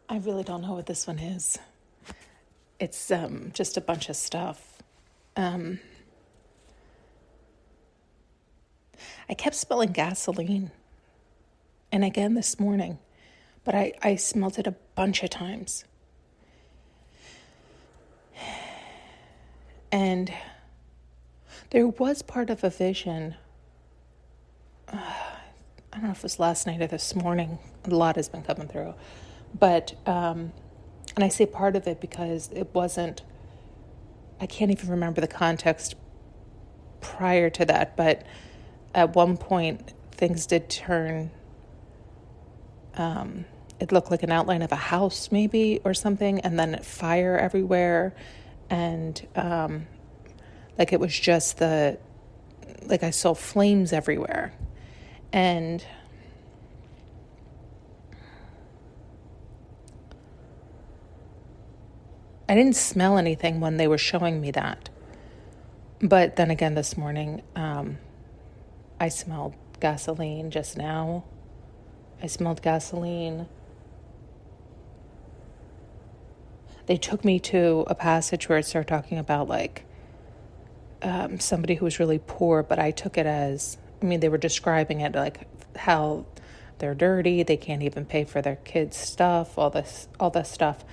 I really don't know what this one is. It's just a bunch of stuff. I kept smelling gasoline. And again this morning. But I smelled it a bunch of times. And there was part of a vision. I don't know if it was last night or this morning. A lot has been coming through. But, and I say part of it because it wasn't, I can't even remember the context prior to that. But at one point, things did turn, it looked like an outline of a house maybe or something. And then fire everywhere. And like it was just like I saw flames everywhere. And I didn't smell anything when they were showing me that. But then again this morning, I smelled gasoline just now. I smelled gasoline. They took me to a passage where it started talking about like somebody who was really poor, but I took it as, they were describing it like how they're dirty, they can't even pay for their kids' stuff, all this stuff.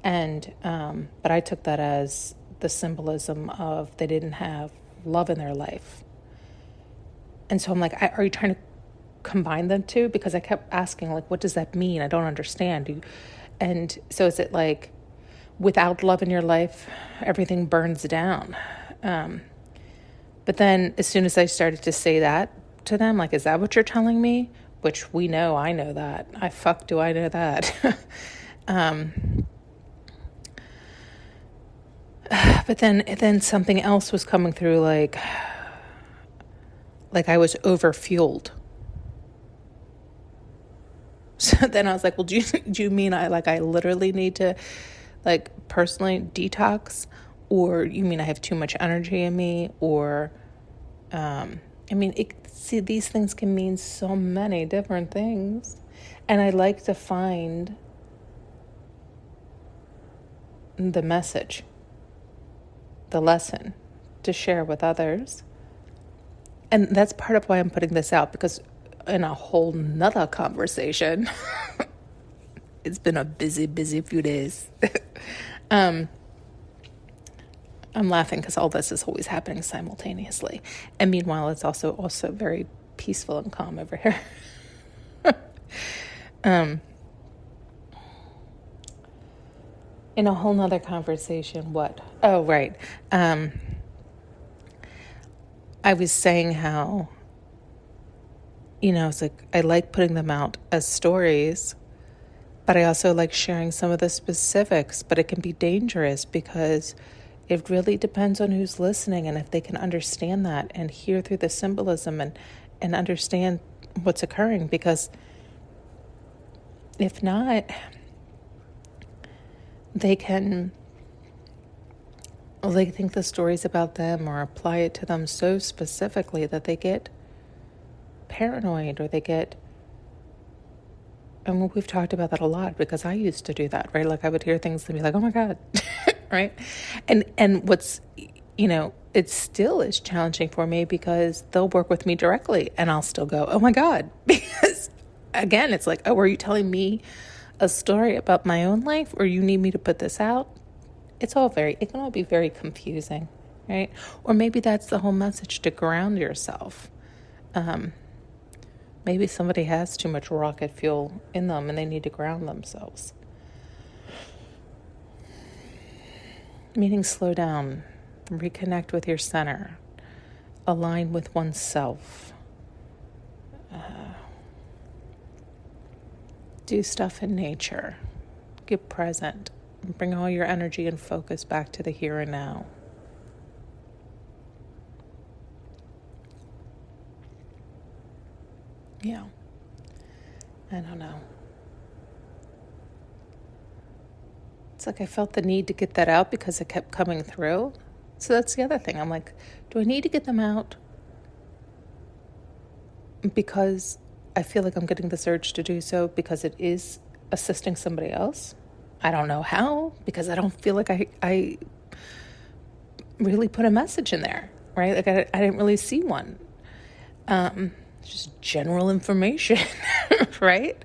And, but I took that as the symbolism of they didn't have love in their life. And so I'm like, are you trying to combine them two? Because I kept asking, like, what does that mean? I don't understand. And so is it like, without love in your life, everything burns down? But then as soon as I started to say that to them, like, is that what you're telling me? Which we know, I know that. Do I know that? But then something else was coming through, like I was overfueled. So then I was like, well, do you mean I literally need to like personally detox? Or you mean I have too much energy in me? Or, these things can mean so many different things. And I like to find the message, the lesson to share with others. And that's part of why I'm putting this out, because in a whole nother conversation, it's been a busy few days. I'm laughing because all this is always happening simultaneously. And meanwhile, it's also very peaceful and calm over here. In a whole nother conversation, what? Oh, right. I was saying how, it's like I like putting them out as stories, but I also like sharing some of the specifics, but it can be dangerous because it really depends on who's listening and if they can understand that and hear through the symbolism and understand what's occurring. Because if not, they can think the story's about them or apply it to them so specifically that they get paranoid or they get... And we've talked about that a lot because I used to do that, right? Like I would hear things and be like, oh my God, right? And what's, it still is challenging for me because they'll work with me directly and I'll still go, oh my God. Because again, it's like, oh, are you telling me a story about my own life or you need me to put this out? It can all be very confusing, right? Or maybe that's the whole message, to ground yourself. Maybe somebody has too much rocket fuel in them and they need to ground themselves. Meaning slow down, reconnect with your center, align with oneself, do stuff in nature, get present, bring all your energy and focus back to the here and now. Yeah, I don't know. It's like I felt the need to get that out because it kept coming through. So that's the other thing. I'm like, do I need to get them out because I feel like I'm getting this urge to do so because it is assisting somebody else? I don't know how, because I don't feel like I really put a message in there, right? Like I didn't really see one. Just general information, right?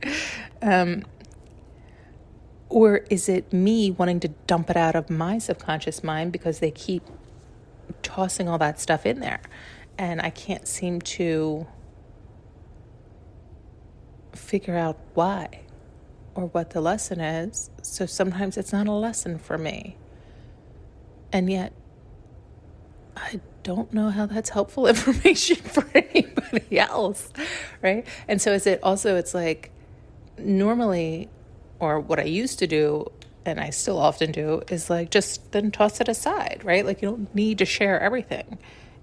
Or is it me wanting to dump it out of my subconscious mind because they keep tossing all that stuff in there and I can't seem to figure out why or what the lesson is. So sometimes it's not a lesson for me. And yet I don't know how that's helpful information for anybody else, right? And so it's like normally, or what I used to do, and I still often do, is like just then toss it aside, right? Like you don't need to share everything.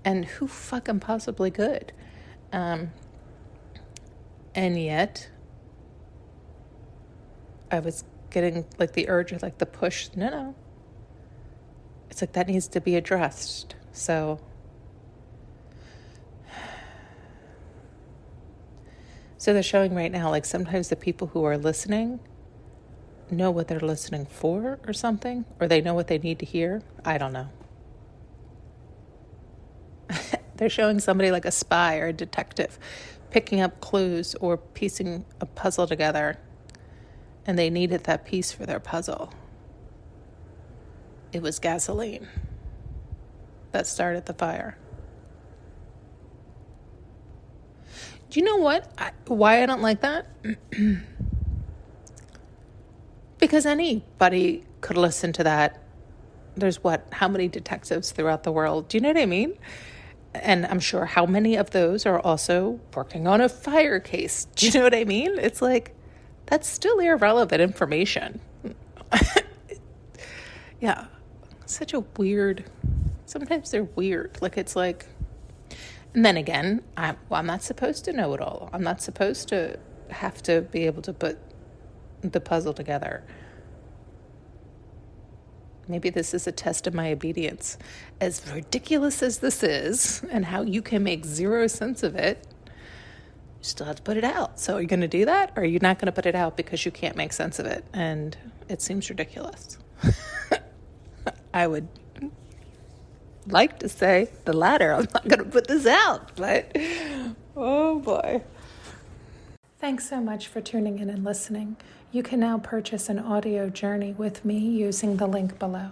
And who fucking possibly could? And yet I was getting like the urge or like the push, no. It's like that needs to be addressed. So they're showing right now, like sometimes the people who are listening know what they're listening for or something, or they know what they need to hear. I don't know. They're showing somebody like a spy or a detective picking up clues or piecing a puzzle together, and they needed that piece for their puzzle. It was gasoline that started the fire. Do you know why I don't like that? Because anybody could listen to that. There's how many detectives throughout the world? Do you know what I mean? And I'm sure how many of those are also working on a fire case. Do you know what I mean? It's like, that's still irrelevant information. Yeah. Sometimes they're weird. Like, it's like, and then again, I'm not supposed to know it all. I'm not supposed to have to be able to put the puzzle together. Maybe this is a test of my obedience. As ridiculous as this is, and how you can make zero sense of it, you still have to put it out. So are you going to do that? Or are you not going to put it out because you can't make sense of it? And it seems ridiculous. I would like to say the latter. I'm not going to put this out, but oh boy. Thanks so much for tuning in and listening. You can now purchase an audio journey with me using the link below.